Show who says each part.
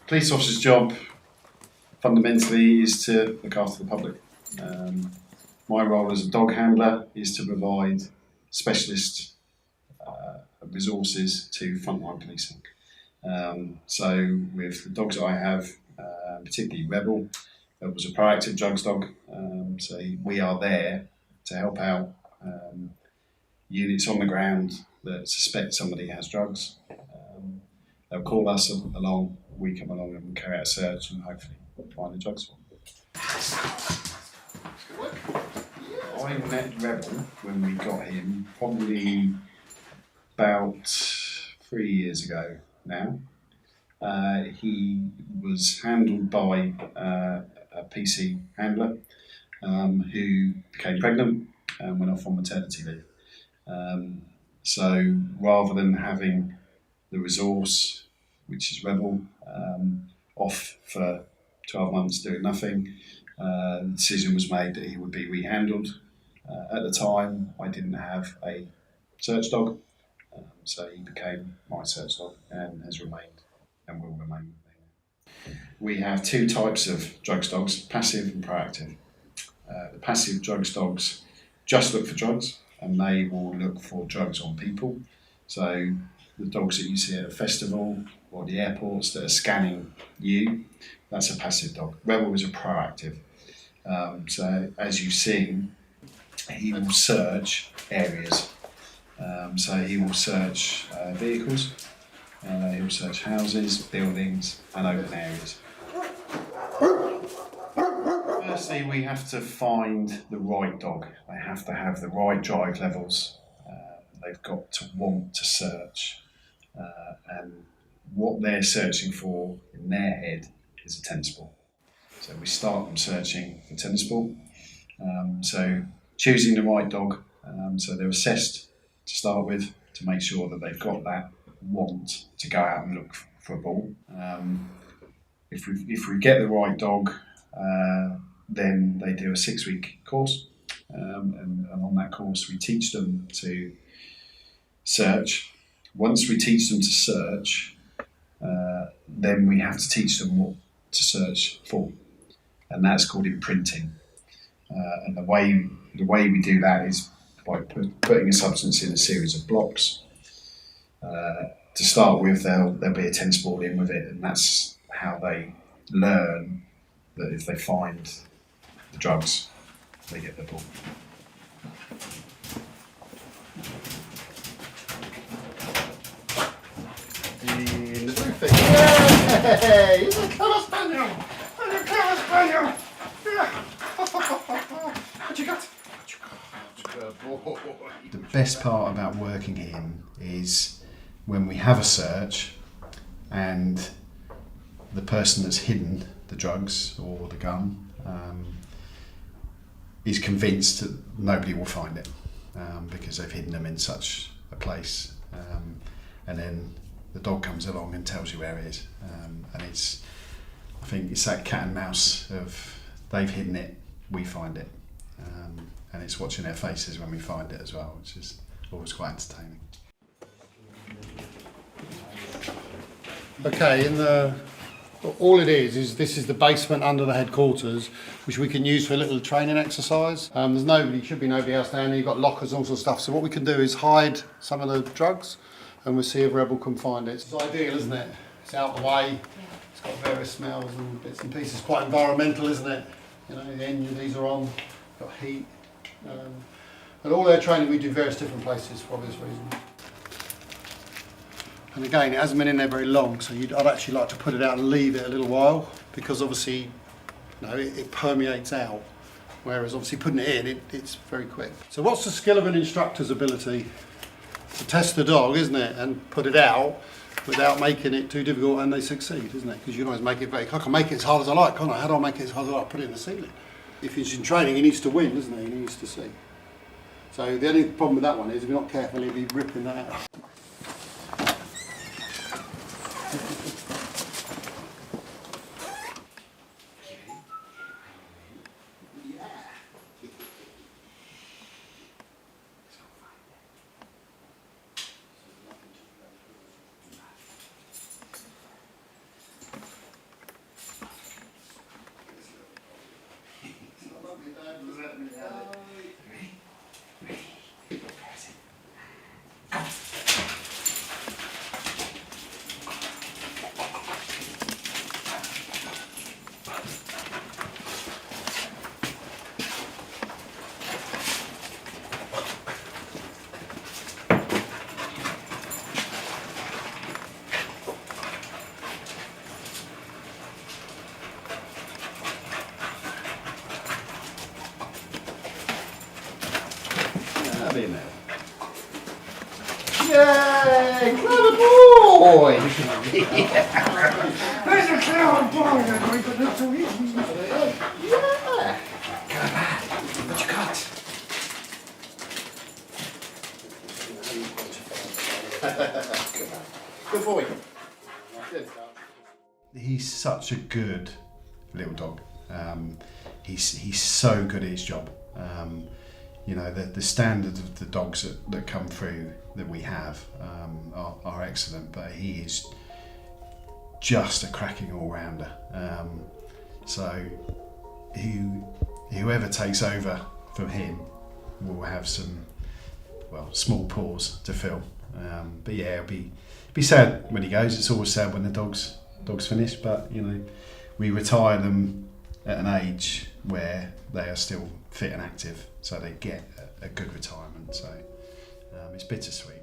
Speaker 1: Police officer's job fundamentally is to look after the public. My role as a dog handler is to provide specialist resources to frontline policing. So with the dogs that I have, particularly Rebel, it was a proactive drugs dog. So we are there to help out units on the ground that suspect somebody has drugs. They'll call us along, we come along and carry out a search and hopefully find the drugs for them. I met Rebel when we got him probably about 3 years ago now. He was handled by a PC handler who became pregnant and went off on maternity leave. So rather than having the resource, which is Rebel, off for 12 months doing nothing, the decision was made that he would be rehandled. At the time, I didn't have a search dog, so he became my search dog and has remained and will remain with me. We have two types of drugs dogs, passive and proactive. The passive drugs dogs just look for drugs and they will look for drugs on people. So the dogs that you see at a festival or the airports that are scanning you, that's a passive dog. Rebel is a proactive. So as you've seen, he will search areas. So he will search vehicles, he will search houses, buildings and open areas. Firstly, we have to find the right dog. They have to have the right drive levels. They've got to want to search. And what they're searching for in their head is a tennis ball. So we start them searching for tennis ball. So choosing the right dog. So they're assessed to start with to make sure that they've got that want to go out and look for a ball. If we get the right dog, then they do a 6-week course, and on that course we teach them to search. Once we teach them to search, then we have to teach them what to search for, and that's called imprinting. And the way we do that is by putting a substance in a series of blocks. To start with, there'll be a tennis ball in with it, and that's how they learn that if they find the drugs, they get the ball.
Speaker 2: In the blue thing. Yay! It's a colour spaniel! It's a colour spaniel! What you got? Good boy.
Speaker 3: The best part about working him is when we have a search and the person that's hidden the drugs or the gun is convinced that nobody will find it because they've hidden them in such a place, and then the dog comes along and tells you where it is, and I think it's that cat and mouse of they've hidden it, we find it, and it's watching their faces when we find it as well, which is always quite entertaining.
Speaker 2: Okay, all it is this is the basement under the headquarters, which we can use for a little training exercise. Should be nobody else down there. You've got lockers and all sorts of stuff. So what we can do is hide some of the drugs, and we'll see if Rebel can find it. It's ideal, isn't it? It's out the way. It's got various smells and bits and pieces. Quite environmental, isn't it? You know, the engine these are on. Got heat. And all their training we do various different places for obvious reasons. And again, it hasn't been in there very long, so I'd actually like to put it out and leave it a little while, because obviously, it permeates out. Whereas obviously putting it in, it's very quick. So what's the skill of an instructor's ability? To test the dog, isn't it, and put it out without making it too difficult, and they succeed, isn't it? Because you can always make it I can make it as hard as I like, can't I? How do I make it as hard as I like? Put it in the ceiling. If he's in training, he needs to win, doesn't he? He needs to see. So the only problem with that one is if you're not careful, he'll be ripping that out.
Speaker 4: Yay! Clever boy! There's a clever boy! I'm going to look to him. Yeah! Good lad. What you got? Good boy.
Speaker 3: He's such a good little dog. He's so good at his job. You know, the standard of the dogs that come through that we have are excellent, but he is just a cracking all-rounder. So whoever takes over from him will have some, well, small paws to fill. But yeah, it'll be sad when he goes. It's always sad when the dogs finish, but you know, we retire them at an age where they are still fit and active, so they get a good retirement. So it's bittersweet.